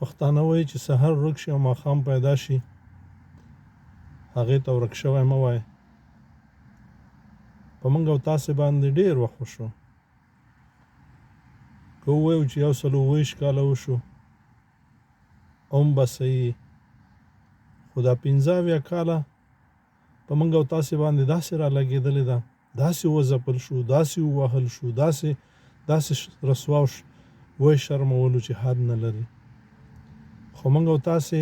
پښتانه وایي چې سحر ورک شي او ماښام پیدا شي، هغې ته ورک شوی مه وایه. په موږ او تاسې باندې ډېر وخت وشو، که ووایو چې 127 کاله وشو هم به صحیح، خو دا 15 کاله په موږ او تاسې باندې داسې را لګېدلې ده، داسې وځپل شو، داسې ووهل شو، داسې رسوا وی شرمولو چې حد نه لري. خو موږ او تاسې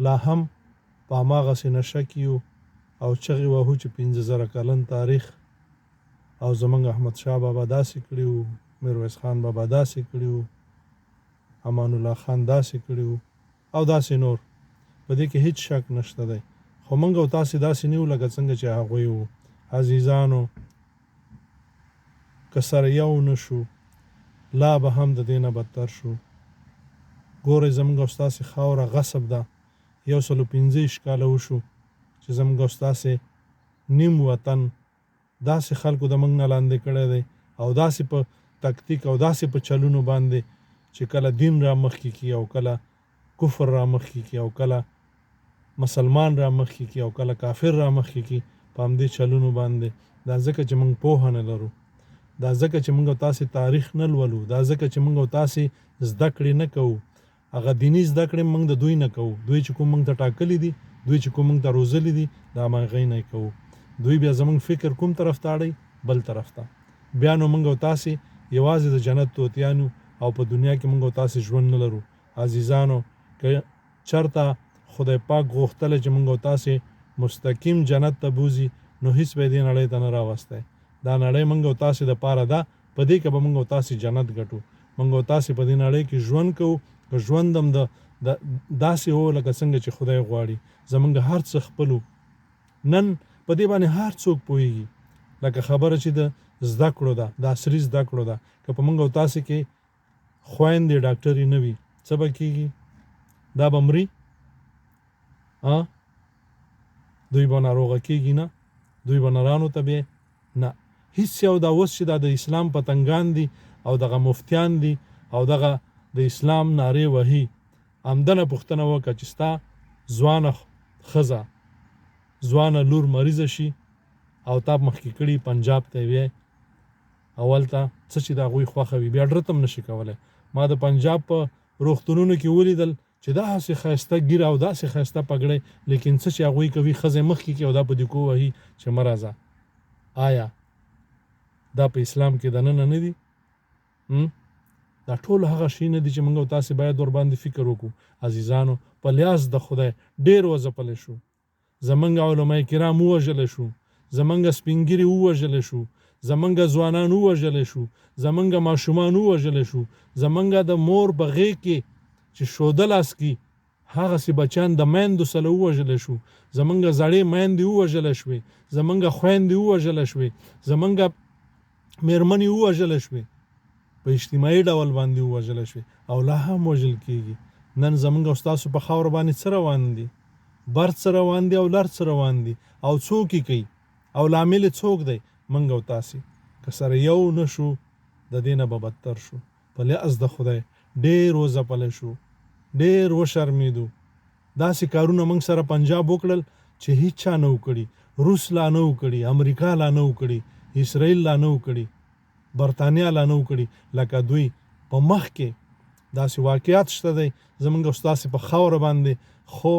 لا هم په هماغسې نشه کې یو او چغې وهو چې 15,000 کلن تاریخ او زموږ احمدشاه بابا داسې کړي وو، میرویس خان بابا داسې کړي وو، امان الله خان داسې کړي وو او داسې نور. په دې کې هیڅ شک نشته دی. خو موږ او تاسې داسې نه یو لکه څنګه چې هغوی وو. عزیزانو، که سره یو نه شو، لا به هم د دې نه بدتر شو. ګورئ زموږ او ستاسې خاوره غصب ده. 125 کاله وشو چې زموږ او ستاسې نیم وطن داسې خلکو د موږ نه لاندې کړی دی او داسې په تکتیک او داسې په چلونو باندې چې کله دین را مخکې کي او کله کفر را مخکې کي او کله مسلمان را مخکې کي او کله کافر را مخکې کي، په همدې چلونو باندې. دا ځکه چې موږ پوهه نه لرو، دا ځکه چې موږ او تاسې تاریخ نه لولو، دا ځکه چې موږ او تاسې زده کړې نه کوو. هغه دیني زده کړې موږ د دوی نه کوو. دوی چې کوم موږ ته ټاکلي دي، دوی چې کوم موږ ته روزلي دي، دا موږ هغې نه کوو. دوی بیا زموږ فکر کوم طرف ته اړوي؟ بل طرف ته. بیا نو موږ او تاسې یوازې د جنت توتیان یو او په دنیا کې موږ او تاسې ژوند نه لرو. عزیزانو، که چېرته خدای پاک غوښتلی چې موږ او تاسې مستقیم جنت ته بوځي، نو هیڅ به یې دې نړۍ ته نه راوستی. دا نړۍ موږ او تاسې دپاره ده، په دې کې به موږ او تاسې جنت ګټو. موږ او تاسې په دې نړۍ کې ژوند کوو، که ژوند هم د داسې و لکه څنګه چې خدای غواړي. زموږ هر څه خپلو. نن په دې باندې هر څوک پوهېږي. لکه خبره چې د زده کړو ده، د عصري زده کړو ده، که په موږ او تاسې کې خویندې ډاکټرې نه وي، څه به کېږي؟ دا به مري؟ دوی به ناروغه کېږي؟ نه. دوی به نرانو ته بیا نه. هیڅ یو دا اوس چې دا د اسلام پتنګان دي او دغه مفتیان دي او دغه د اسلام نارې وهي، همدنه پوښتنه وکړه چې ستا ځوانه ښځه، ځوانه لور مریضه شي او تا مخکې کړي پنجاب ته یې ویې اول ته څه چې د هغوی خوښه وي، بیا ډرت هم نشي کولی. ما د پنجاب په روغتونونو کې ولیدل چې داسې ښایسته ږیره او داسې ښایسته پګړۍ، لیکن څه چې هغوی کوي ښځې مخکې کړي او دا په دیکو وهي چې مه راځه. آیا دا په اسلام کې دننه نه دي؟ دا ټول هغه شی نه دي چې موږ او تاسې باید ورباندې فکر وکړو. عزیزانو، په لیاس د خدای ډېر وځپلی شو. زمونږ علماء کرام ووژلی شو، زمونږ سپین ږیري ووژلی شو، زمونږ ځوانان ووژلی شو، زمونږ ماشومان ووژلی شو، زمونږ د مور په غېږ کې چې شوده لاس کې هغسې بچیان د میندو سره ووژلی شو، زمونږ زړې میندې ووژلی شوې، زمونږ خویندې ووژلی شوې، زمونږ میرمنې ووژلی شوې، په اجتماعي ډول باندې ووژلی شوې او لا هم وژل کېږي. نن زمونږ او ستاسو په خاوره باندې څه روان دي؟ بر څه روان دي او لر څه روان دي او څوک یې کوي او لامل یې څوک دی؟ موږ او تاسې. که سره یو نه شو، د دې نه به بدتر شو. په لیاس د خدای ډېر وځپلی شو، ډېر وشرمېدو. داسې کارونه موږ سره پنجاب وکړل چې هیڅ چا نه وکړي. روس لا نه وکړي، امریکا لا نه وکړي، اسرائیل لا نه وکړي، برطانیا لا نه وکړي. لکه دوی په مخ کې داسې واقعیات شته دی زموږ او ستاسې په خاوره باندې، خو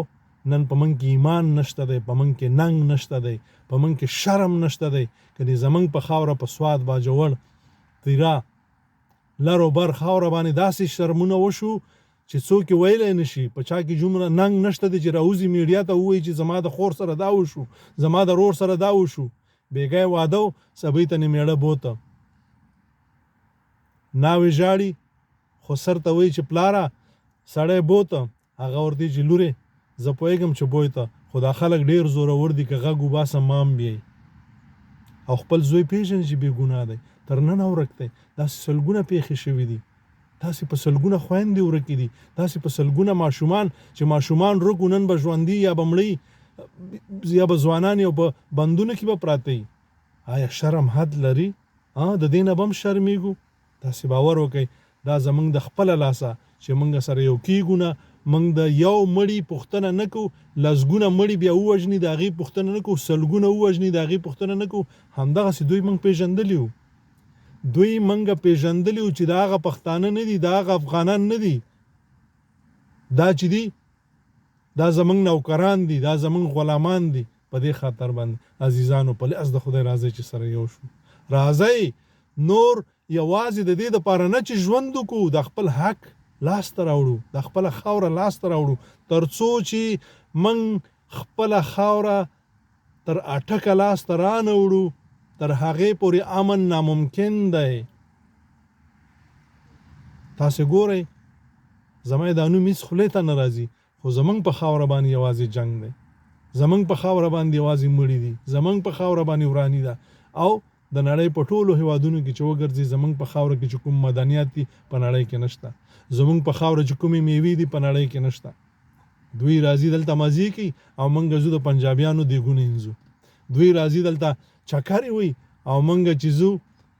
نن په موږ کې ایمان نشته دی، په موږ کې ننګ نشته دی، په موږ کې شرم نشته دی. که دې زموږ په خاوره په سواد باجوړ تیرا لر و بر خاوره باندې داسې شرمونه وشو چې څوک یې ویلی نشي. په چا کې جمله ننګ نشته دی چې راوځي میډیا ته ووایي چې زما د خور سره دا وشو، زما د رور سره دا وشو. بیګی واده و، سبۍ ته نې میړه بوته، ناوې ژاړي خو سر ته وایي چې پلاره سړی بوته، هغه ورته چې لورې زه پوهېږم چې بوی ته، خو دا خلک ډېر زورور دي، که غږ وباسه مام بیایي او خپل زوی پېژني چې بې ګناه دی، تر ننه ورک دی. داسې سلګونه پیښې شوي دي، داسې په سلګونه خویندې ورکې دي، داسې په سلګونه ماشومان چې ماشومان رکو نن به ژوندي یا به مړی یا به ځوانان یا په بندونو کې به پراته وي. آیا شرم حد لري؟ د دې نه به هم شرمېږو؟ تاسې باور وکئ، دا زمونږ د خپله لاسه چې موږ سره یو کېږو نه، موږ د یو مړي پوښتنه نه کوو، لسګونه مړي بیا ووژني د هغې پوښتنه نه کوو، سلګونه ووژني د هغې پوښتنه نه کوو. همدغسې دوی موږ پېژندلي وو. دوی موږ پېژندلي وو چې د هغه پښتانه نه دي، د هغه افغانان نه دي، دا چې دي دا زمونږ نوکران دي، دا زمونږ غلامان دي. په دې خاطر باندې عزیزانو په لاس د خدای راځئ چې سره یو شو. راځئ نور یوازې د دې دپاره نه چې ژوند وکړو، د خپل حق لاسته راوړو، د خپله خاوره لاسته راوړو، تر څو چې موږ خپله خاوره تر اټکه لاسته رانه وړو، تر هغې پورې امن ناممکن دی. تاسې ګورئ زما د انو میز خولې ته نه راځي، خو زمونږ په خاوره باندې یوازې جنگ دی، زمونږ په خاوره باندې یوازې مړي دي، زمونږ په خاوره باندې ورانی ده. او د نړۍ په ټولو هیوادونو کې چې وګرځي زمونږ په خاوره کې چې کوم مدنیات دي په نړۍ کې نشته، زمونږ په خاوره چې کومې میوې دي په نړۍ کې نشته. دوی راځي دلته مزې کوي او موږ ځو د پنجابیانو دیګونه انځو. دوی راځي دلته چکرې وي او موږ چې ځو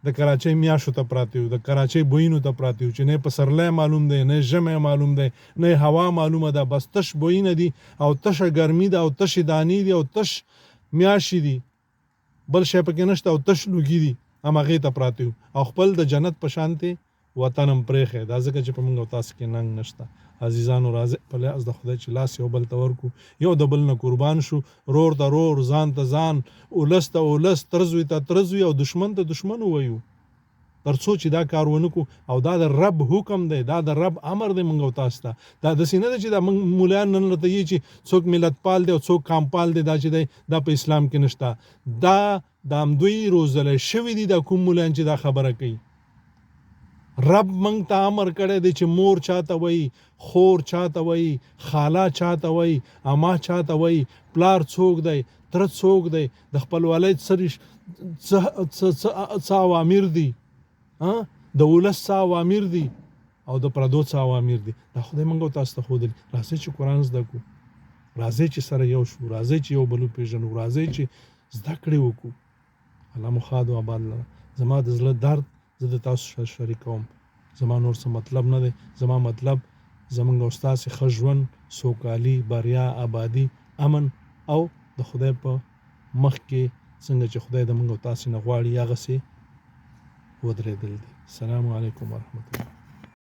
د کراچۍ میاشو ته پراته یو، د کراچۍ بوینو ته پراته یو چې نه پسرلی معلوم دی، نه ژمی معلوم دی، نه هوا معلومه ده، بس تش بوینه دي او تشه ګرمي ده او تشې دانې دي او تش میاشې دي، بل شی پکې نشته او تش لوګي دي، همغې ته پراته یو او خپل د جنت په شانتې وطن هم پرېښی. دا ځکه چې په موږ او تاسو کې ننګ نشته. عزیزانو راځئ په لاس د خدای چې لاس یو بل ته ورکو، یو د بل نه قربان شو، رور ته رور، ځان ته ځان، اولس ته اولس، ترزوی ته ترزوی او دشمن ته دشمن ووایو، تر څو چې دا کار ونه کړو. او دا د رب حکم دی، دا د رب امر دی موږ او تاسو ته. دا داسې نه ده چې دا موږ مولیان نن راته یي چې څوک ملت پال دی او څوک قام پال دی، دا چې دی دا په اسلام کې نشته. دا د همدوی روزلی شوي دي دا کوم مولیان چې دا خبره کوي. رب منګ ته امر کړی دی چې مور چاته وایي، خور چاته وایي، خاله چاته وایي، اما چاته وایي، پلار څوک دی، تره څوک دی، د خپلوالۍ څه اوامر دي، د ولس څه اوامر دي او د پردو څه اوامر دي. دا خدای موږ او تاسو ته ښودلي. راځئ چې قرآن زده کړو، راځئ چې سره یو شو، راځئ چې یو بل وپېژنو، راځئ چې زده کړې وکړو. الله مو ښاد او آباد لره. زما د زړه درد زه د تاسو سره شریکوم. زما نور څه مطلب نه دی، زما مطلب زمونږ او ستاسې ښه ژوند، سوکالي، بریا، آبادي، امن او د خدای په مخ کې څنګه چې خدای د موږ او تاسې نه غواړي هغسې ودرېدل دي. السلام علیکم ورحمة الله.